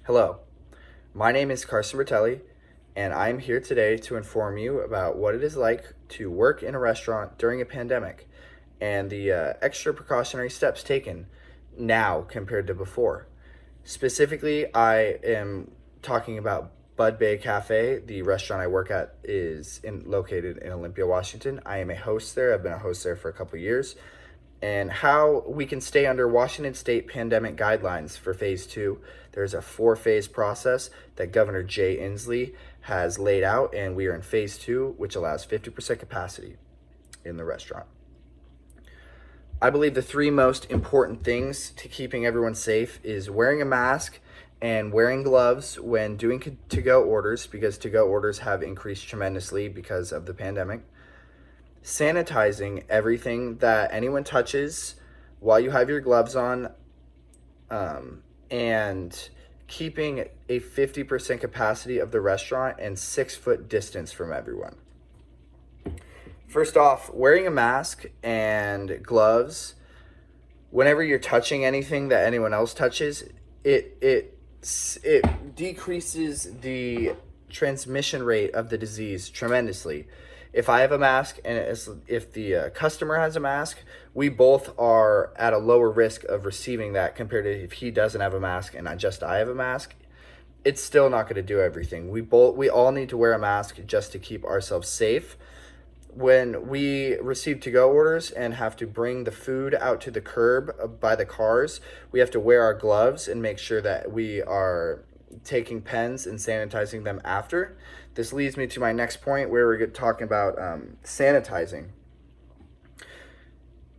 Hello, my name is Carson Bertelli, and I'm here today to inform you about what it is like to work in a restaurant during a pandemic and the extra precautionary steps taken now compared to before. Specifically, I am talking about Bud Bay Cafe. The restaurant I work at is located in Olympia, Washington. I am a host there. I've been a host there for a couple years. And how we can stay under Washington State pandemic guidelines for phase 2. There's a 4-phase process that Governor Jay Inslee has laid out, and we are in phase 2, which allows 50% capacity in the restaurant. I believe the 3 most important things to keeping everyone safe is wearing a mask and wearing gloves when doing to-go orders, because to-go orders have increased tremendously because of the pandemic. Sanitizing everything that anyone touches while you have your gloves on, and keeping a 50% capacity of the restaurant and 6-foot distance from everyone. First off, wearing a mask and gloves whenever you're touching anything that anyone else touches, it decreases the transmission rate of the disease tremendously. If I have a mask and if the customer has a mask, we both are at a lower risk of receiving that compared to if he doesn't have a mask and I have a mask. It's still not going to do everything. We all need to wear a mask just to keep ourselves safe. When we receive to-go orders and have to bring the food out to the curb by the cars, we have to wear our gloves and make sure that we are taking pens and sanitizing them after. This leads me to my next point, where we're talking about sanitizing.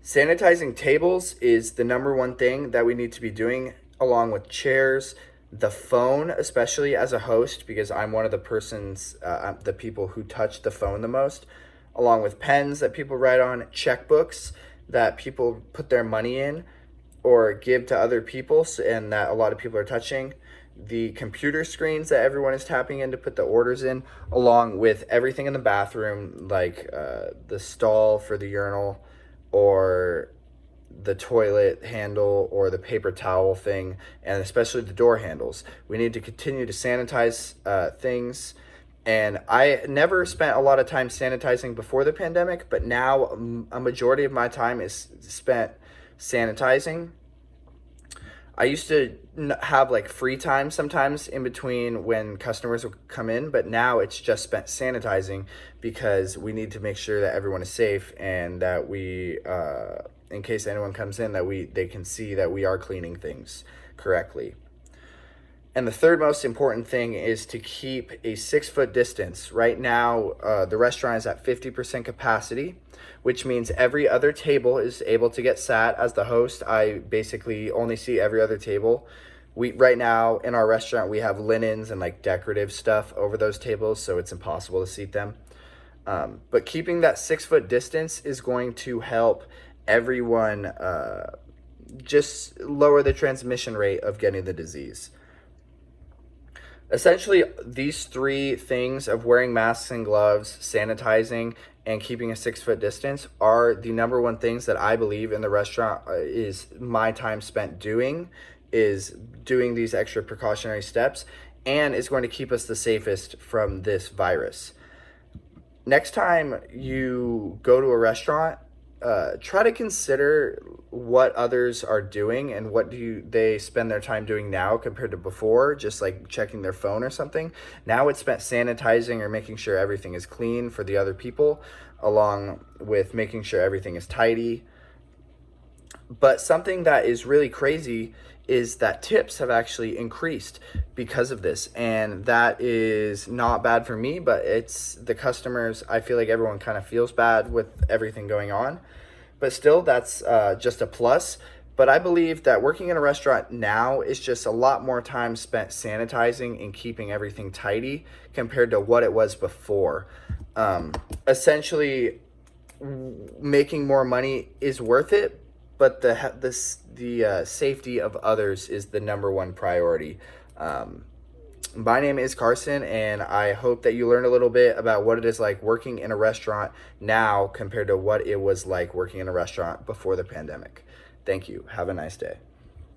Sanitizing tables is the number one thing that we need to be doing, along with chairs, the phone, especially as a host, because I'm one of the people who touch the phone the most, along with pens that people write on, checkbooks that people put their money in or give to other people, and that a lot of people are touching, the computer screens that everyone is tapping in to put the orders in, along with everything in the bathroom, like the stall for the urinal or the toilet handle or the paper towel thing, and especially the door handles. We need to continue to sanitize things. And I never spent a lot of time sanitizing before the pandemic, but now a majority of my time is spent sanitizing. I used to have like free time sometimes in between when customers would come in, but now it's just spent sanitizing because we need to make sure that everyone is safe and that we, in case anyone comes in, that they can see that we are cleaning things correctly. And the third most important thing is to keep a 6-foot distance. Right now, the restaurant is at 50% capacity, which means every other table is able to get sat. As the host, I basically only see every other table. Right now in our restaurant, we have linens and like decorative stuff over those tables, so it's impossible to seat them. But keeping that 6-foot distance is going to help everyone just lower the transmission rate of getting the disease. Essentially, these 3 things of wearing masks and gloves, sanitizing, and keeping a 6-foot distance are the number one things that I believe in the restaurant is my time spent doing these extra precautionary steps, and is going to keep us the safest from this virus. Next time you go to a restaurant, try to consider what others are doing and what they spend their time doing now compared to before, just like checking their phone or something. Now it's spent sanitizing or making sure everything is clean for the other people, along with making sure everything is tidy. But something that is really crazy is that tips have actually increased because of this, and that is not bad for me, but it's the customers. I feel like everyone kind of feels bad with everything going on, but still that's just a plus. But I believe that working in a restaurant now is just a lot more time spent sanitizing and keeping everything tidy compared to what it was before. Essentially, making more money is worth it, but the safety of others is the number one priority. My name is Carson, and I hope that you learned a little bit about what it is like working in a restaurant now compared to what it was like working in a restaurant before the pandemic. Thank you. Have a nice day.